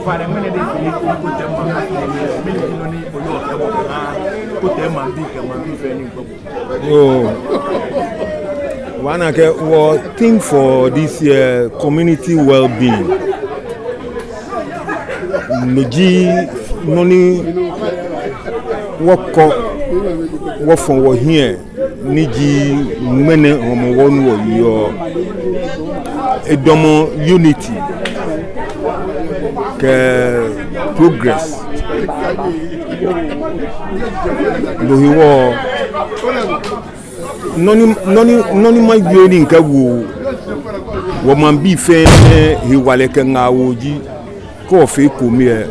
Father, when they finish, Koteiman big and one thing for this community well-being. Noji noni what from here niji mene Homowo no yo edomo unity ke progress do hiwo noni ma yoni nka wo man bi fe he wale ke ngawoji ko fe komie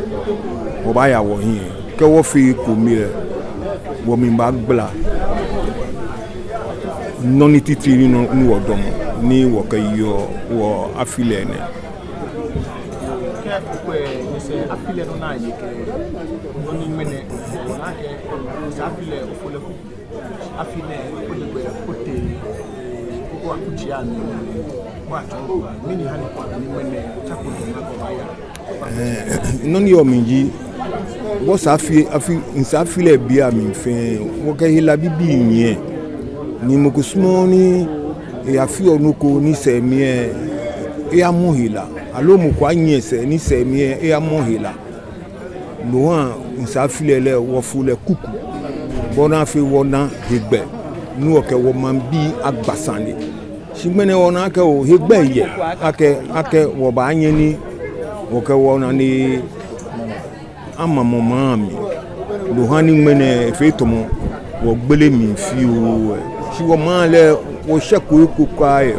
wo ba ya wo hin ke wo fe komie wo mi ba gbla noni titiri no wo domo ni wo ke yo wo afile ne afile no na yeke noni mene na ke afile ofole afile olegbe kote ko akutia ni wato mini hani kwa ni mene takuto na ko baya noni yo minji wo safi insafile bia mi fe wo ke hila bibi yen ni mokusmo ni ya fi onuko ni semie ya muhila alo mu kwa nyese ni semie ya muhila loan insafile le wo fule kuku bona fi wona hegbe nu oke wo man bi agbasande shigbene wona ke o hegbe ye ake wo ba anye ni oke wona ni amamo mami lohani mene fe tomo wo gbele mi fi o si wo ma le wo sheku iku kwa e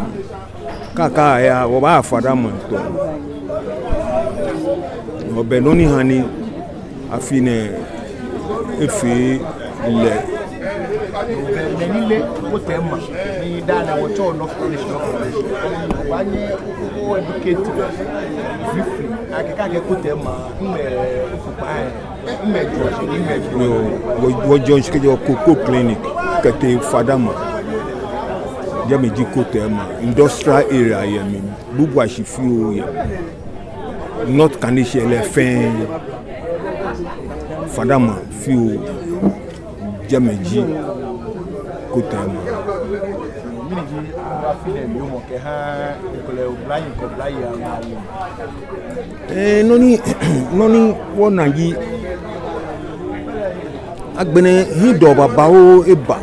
kaka ya wo ba fada mo to wo be no ni hani afine efi le nenile Koteiman ni dana wo cho no finish wanye o educate briefly akeka ke Koteiman wo Jones ke jo Coco clinic kete fadama jame ji Koteiman industrial area ye mi bugwa shifiu ye not kanishe le fin fadama fiu jame ji Koteiman miniji afile mi o mo ke ha ikole oblai ko blai ya noni wona yi agbene hido baba o eba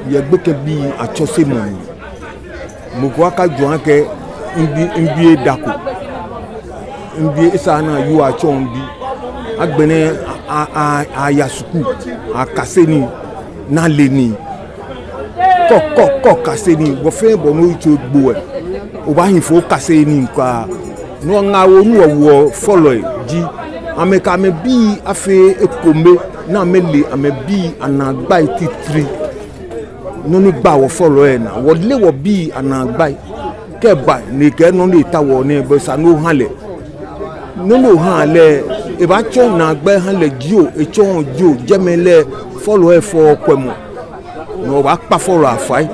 ye gbeke bi achose mo mo ko aka jo anke mbi dako mbi isa na yu acho mbi agbene ayasuku akaseni na leni ko kaseni wo fe bo no icho gbo e o ba hin fo kaseni nka no ngawo nu wo follow ji ameka me bi afe ekome na mele ame bi anagba ititri no ni gba wo follow e na wo le wo bi anagba ke ba ni ke no le ta wo ni be sa no hanle no hanle e ba cho na gba hanle jio e cho jio jemele follow e fo kwemo no ba pa follow afai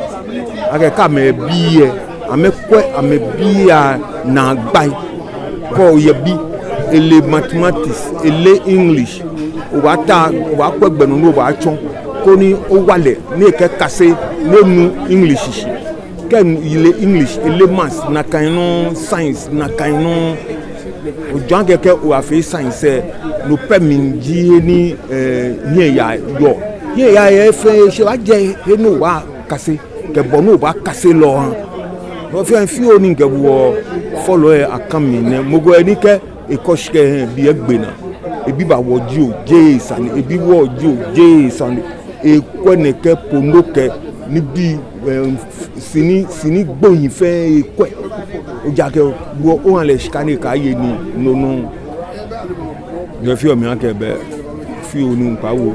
ake ka me bi e ame bi a na gba ko ye bi ele mathematics ele english o ba ko gbenu no ba chon ko ni o wale ni ke kase lenu english shi ken ile english ele maths na kan no science na kan no o jan keke o afi science no permin ji ni yen ya yo yen ya e fe se wa je enu wa kase ke bonu ba kase lo han no fi oni ke wo follow e akami ne mogo eni ke e koshke bi egbena ebi ba woji o je san ebi woji o je san e kwene ke ponoke ni bi sini gboyin fe e kwe o jake wo o han le skani ka ye ni no je fi o mi anke be fi onu pa wo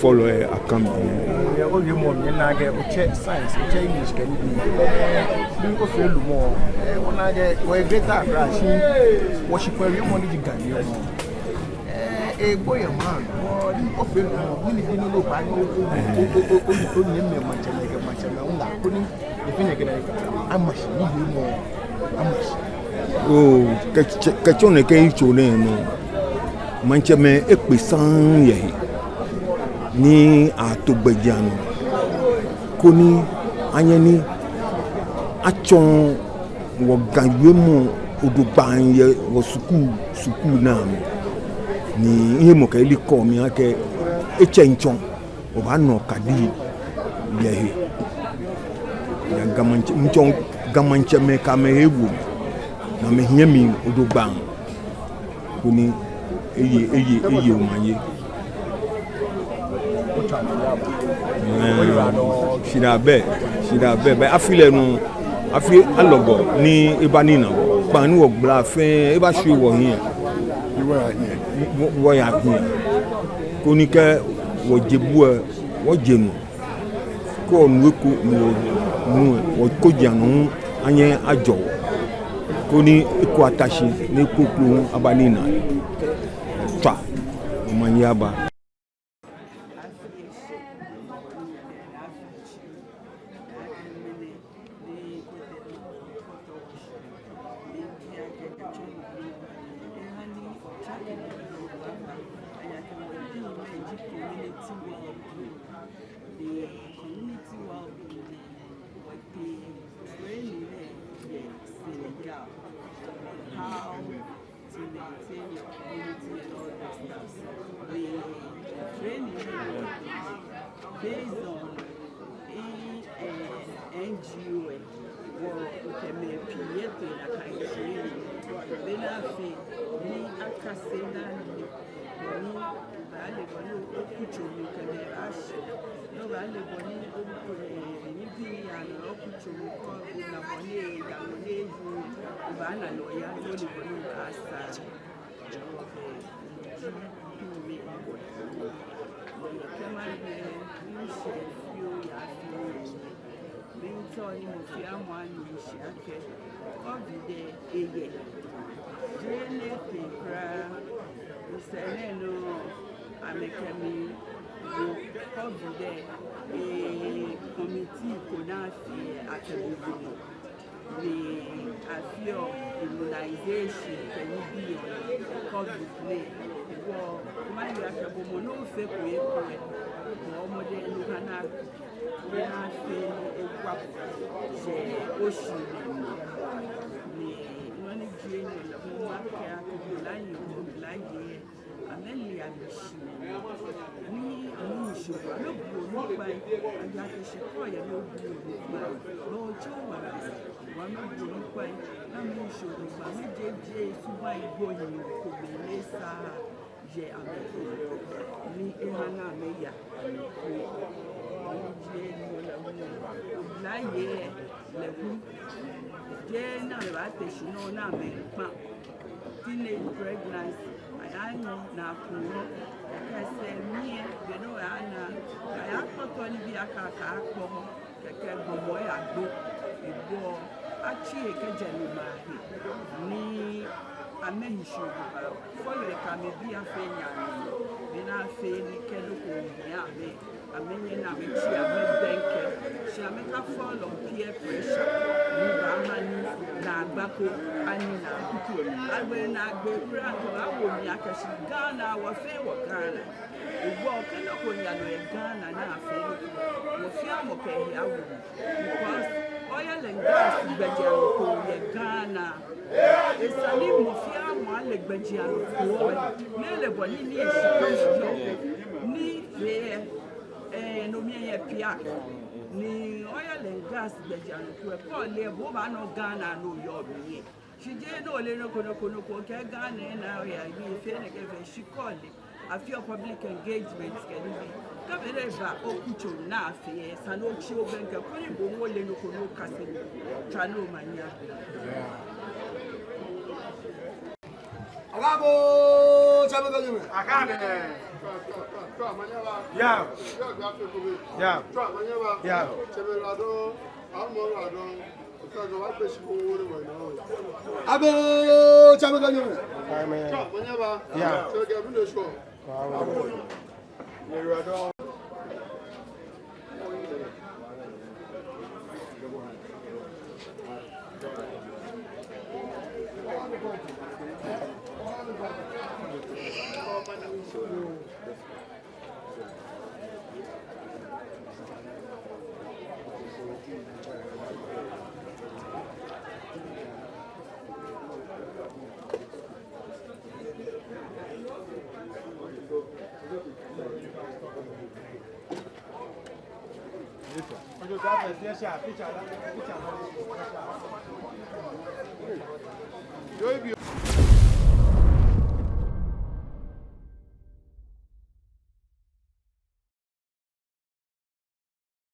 follow e akami o ye mo mi na ge o che science o che english ke ni ko fe lu mo ona ge o e greater crash worship we mo ni gani o e boy man o fe lu mo ni ni lo ba ni o ni me ma chele una ko ni e fine ge na amashi ni mo amashi o ke chone ke icho ne no Mantse me ekpe san ye ni atogbediano koni anyeni achon wo ganwe mo odogban ye wo school na ni ihe mo ka ili ko mi ake echenchon o ba no kadi ye ya gamanche me ka me ewu na me hia mi odogban koni eye o manye Shida be afile no afi alogo ni ebani na pa ni wo gba fe e ba shi wo hin wo ya hin ko ni ke wo jebu e wo jenu ko nu ko nu wo ko janu anye ajo ko ni ko atashi ni ko klu abani na twa o manye aba based on NGO immunization can be on COVID. Well, my Yakabomo no fake way for it. More than you can have a quap, say, ocean. Money drain and the woman care to be lying here. And then we are we should look by and that is a fire, no children. One of the quite, I'm sure my JJ to buy going to be Lesa, J. Me, Emana, Meya. Laye, Lebu, Jane, no, now, teenage pregnancy. I know now, I say, me, you know, Anna, I have not only be a car, boy, I go. Actually, ni amenisho follow kame bi afenya ni na afeni kelo ko ya me amenye na me chi ame benke chi ame ka fall on peer pressure ni ba mani na agbako ani na agbe na agbe kura ko awo mi akashi Ghana wa fe wa Ghana ugbo kelo ko ya no Ghana na afeni wo fi amoke ya wo because oil and gas Bejiano Ghana. It's a little more like Bejiano. Nearly one in ni there and no mere piak. Ni oil and gas Bejiano to a poor label, no Ghana, no your me. She did no little Kono Ghana and now she called it. A few public engagements can be. Kabeleva okucho na fe sanochi obenga kuni bomole no kono kaseni chano manya Agabo chabe kanyeme akabe ya ya ya chabe rado amo rado okago wa peshi ko wore wa no abo chabe kanyeme amen manyaba ya so ge bi no sure ne rado Yo,